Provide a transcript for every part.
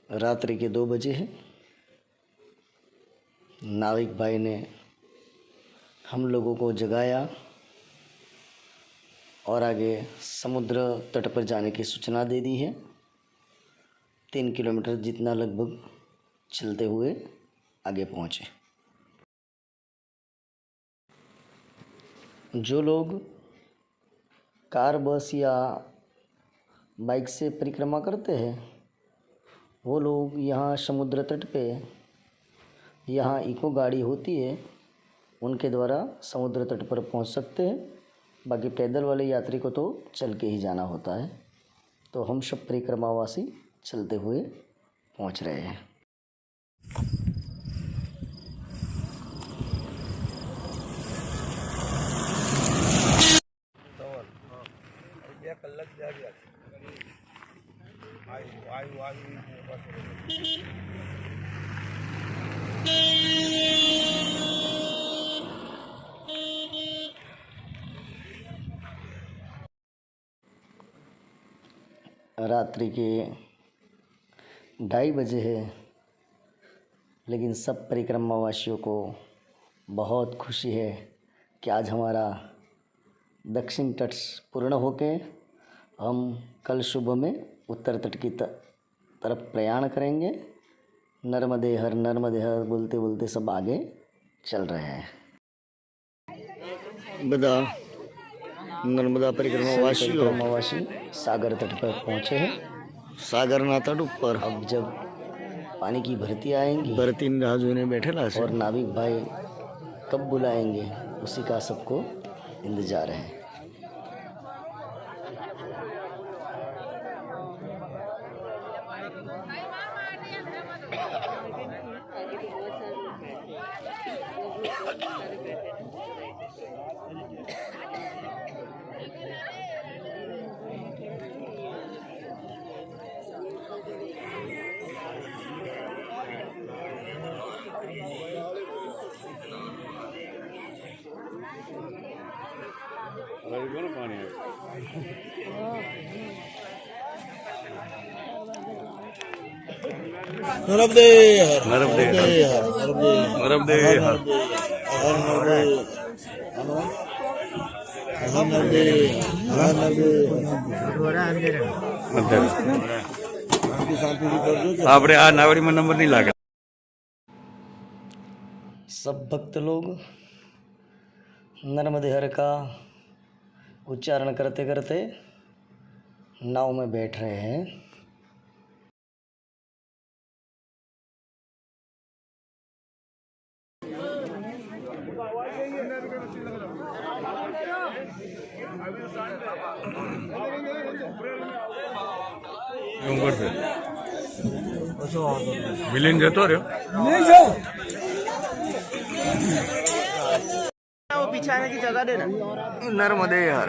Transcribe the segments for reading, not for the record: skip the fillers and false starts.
रात्रि के 2 बजे हैं। नाविक भाई ने हम लोगों को जगाया और आगे समुद्र तट पर जाने की सूचना दे दी है। 3 किलोमीटर जितना लगभग चलते हुए आगे पहुँचे। जो लोग कार, बस या बाइक से परिक्रमा करते हैं वो लोग यहाँ समुद्र तट पे यहाँ इको गाड़ी होती है, उनके द्वारा समुद्र तट पर पहुँच सकते हैं। बाकी पैदल वाले यात्री को तो चल के ही जाना होता है। तो हम सब परिक्रमावासी चलते हुए पहुँच रहे हैं। रात्रि के 2:30 बजे है, लेकिन सब परिक्रमावासियों को बहुत खुशी है कि आज हमारा दक्षिण तट पूर्ण होके हम कल सुबह में उत्तर तट की तरफ प्रयाण करेंगे। नर्मदे हर बोलते बोलते सब आगे चल रहे हैं। बता नर्मदा परिक्रमावासी सागर तट पर पहुँचे हैं। सागर ना तट ऊपर अब जब पानी की भरती आएंगी, भरती राह जोने बैठेला और नाविक भाई कब बुलाएंगे उसी का सबको इंतजार है। नर्मदे हर આપણે આ નાવડીમાં નંબર નહીં લાગે। सब भक्त लोग नर्मदे हर का उच्चारण करते करते नाव में बैठ रहे हैं। મિલિન જતો રહ્યો पीछे आने की जगह देना। नर्मदे हर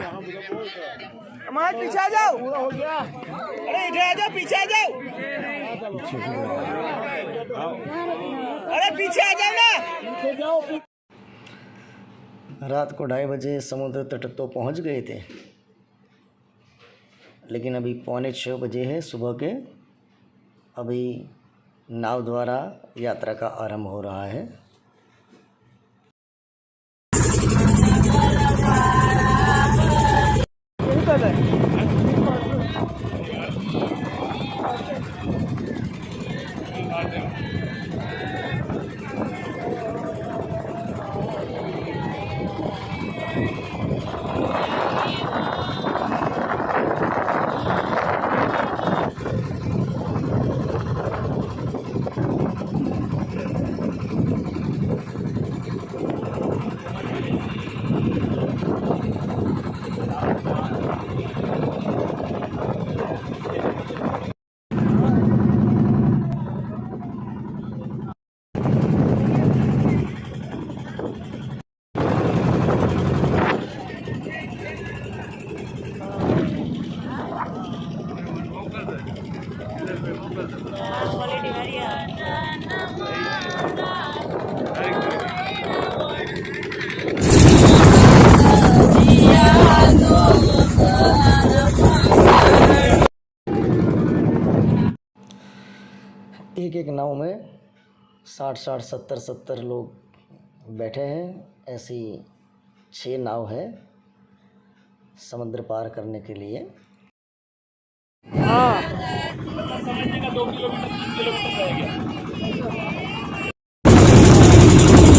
हमारे पीछे आ जाओ। अरे इधर आ जाओ, पीछे आ जाओ। अरे पीछे आ जाओ ना। रात को 2:30 बजे समुद्र तट तो पहुंच गए थे, लेकिन अभी 5:45 बजे है सुबह के। अभी नाव द्वारा यात्रा का आरंभ हो रहा है। एक एक नाव में 60-60, 70-70 लोग बैठे हैं। ऐसी 6 नाव है समुद्र पार करने के लिए।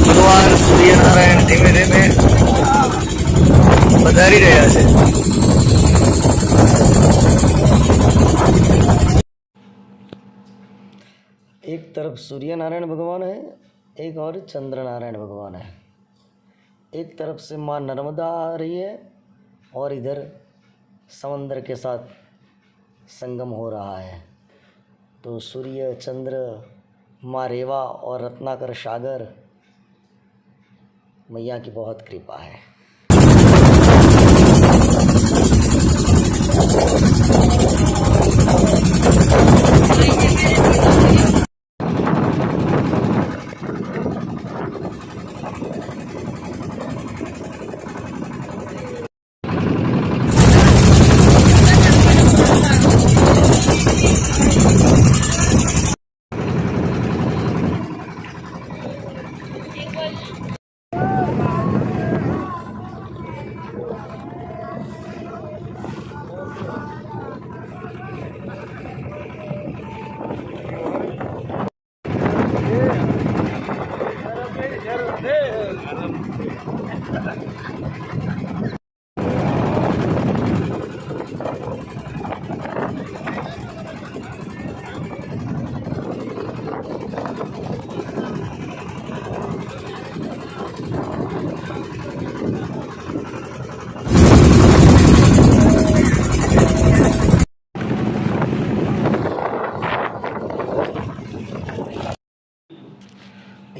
भगवान सूर्य नारायण धीमे धीमे पधारी રહ્યા છે। एक तरफ सूर्य नारायण भगवान है, एक और चंद्र नारायण भगवान है। एक तरफ से माँ नर्मदा आ रही है और इधर समंदर के साथ संगम हो रहा है। तो सूर्य, चंद्र, माँ रेवा और रत्नाकर सागर, मैया की बहुत कृपा है।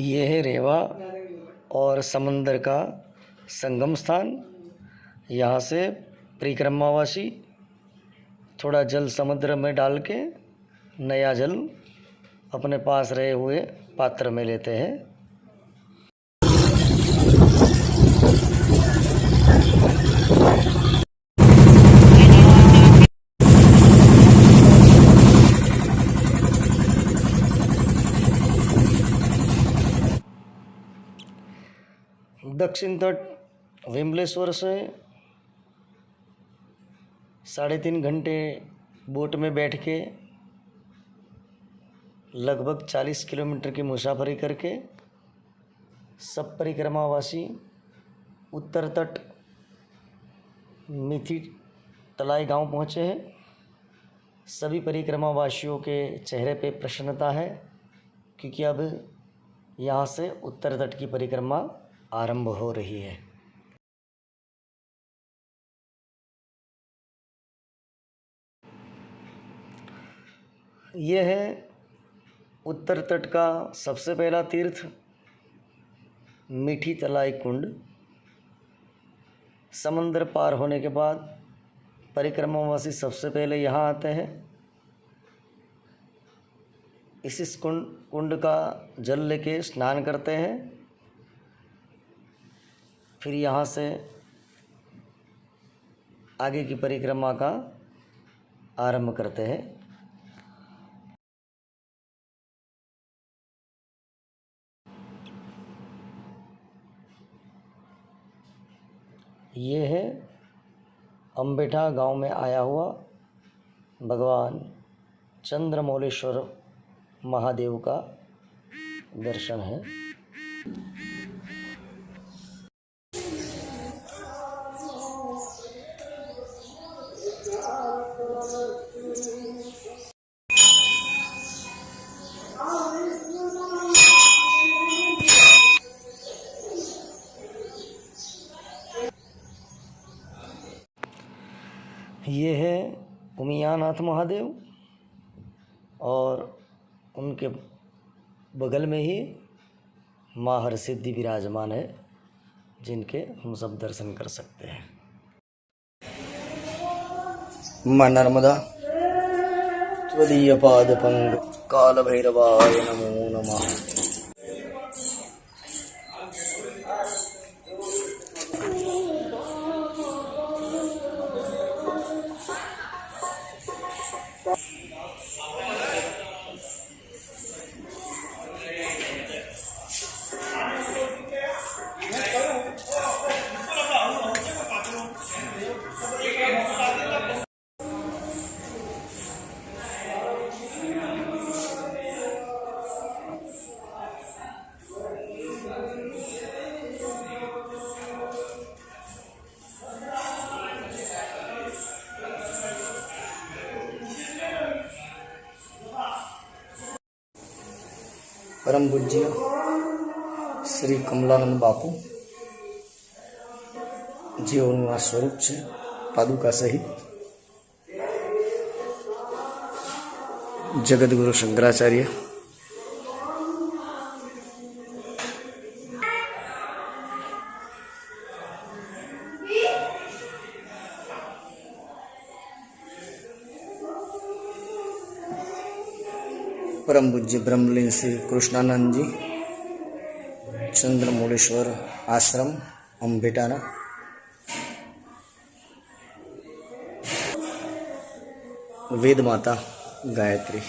ये है रेवा और समंदर का संगम स्थान। यहाँ से परिक्रमावासी थोड़ा जल समुद्र में डाल के नया जल अपने पास रहे हुए पात्र में लेते हैं। दक्षिण तट विमलेश्वर से 3.5 घंटे बोट में बैठ के लगभग 40 किलोमीटर की मुसाफरी करके सब परिक्रमावासी उत्तर तट मिथी तलाई गांव पहुंचे हैं। सभी परिक्रमावासियों के चेहरे पे प्रसन्नता है क्योंकि अब यहाँ से उत्तर तट की परिक्रमा आरंभ हो रही है। यह है उत्तर तट का सबसे पहला तीर्थ मीठी तलाई कुंड। समंदर पार होने के बाद परिक्रमावासी सबसे पहले यहाँ आते हैं। इस कुंड का जल लेके स्नान करते हैं। फिर यहाँ से आगे की परिक्रमा का आरंभ करते हैं। ये है अंबेठा गांव में आया हुआ भगवान चंद्रमौलेश्वर महादेव का दर्शन है। ये है उमियानाथ महादेव और उनके बगल में ही माँ हरसिद्धि विराजमान है, जिनके हम सब दर्शन कर सकते हैं। माँ नर्मदा त्वदीय पाद पंग काल भैरवाय नमो नमः। परम पूज्य श्री कमलानंद बापू जीवनના સ્વરૂપ છે પાદુકા સહિત જગદગુરુ શંકરાચાર્ય परम पूज्य ब्रह्मलीन श्री कृष्णानंद जी चंद्रमौलेश्वर आश्रम अंबेटाना वेद माता गायत्री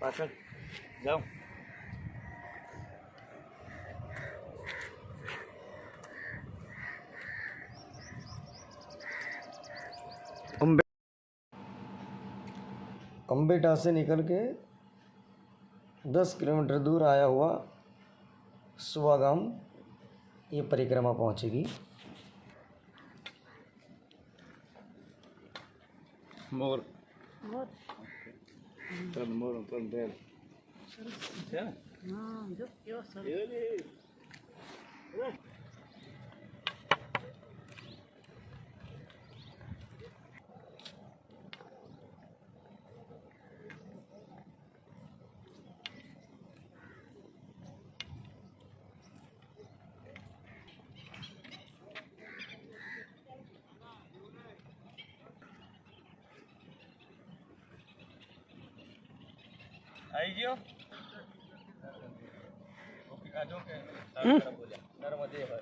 પાછળ જાઓ अंबेटा से निकल के 10 किलोमीटर दूर आया हुआ सुवागाम ये परिक्रमा पहुंचेगी। મોર ત્રણ મોર ત્રણ ભેળ છે ને आई गयो ओके काजो के नर्मदे हर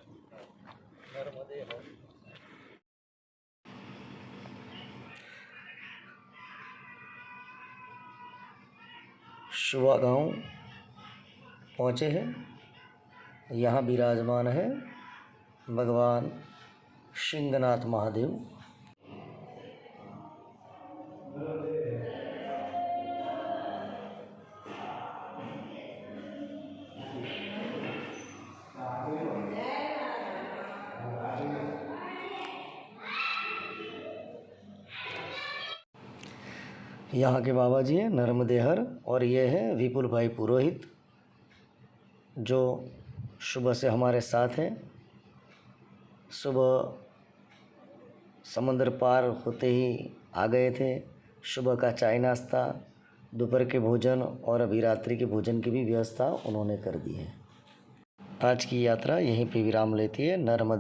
नर्मदे हर शुवा गांव पहुँचे हैं। यहाँ विराजमान है भगवान सिंहनाथ महादेव। यहाँ के बाबा जी हैं नर्मदेहर और ये है विपुल भाई पुरोहित जो सुबह से हमारे साथ हैं। सुबह समंदर पार होते ही आ गए थे। सुबह का चाय नाश्ता, दोपहर के भोजन और अभी रात्रि के भोजन की भी व्यवस्था उन्होंने कर दी है। आज की यात्रा यहीं पे विराम लेती है। नर्मदे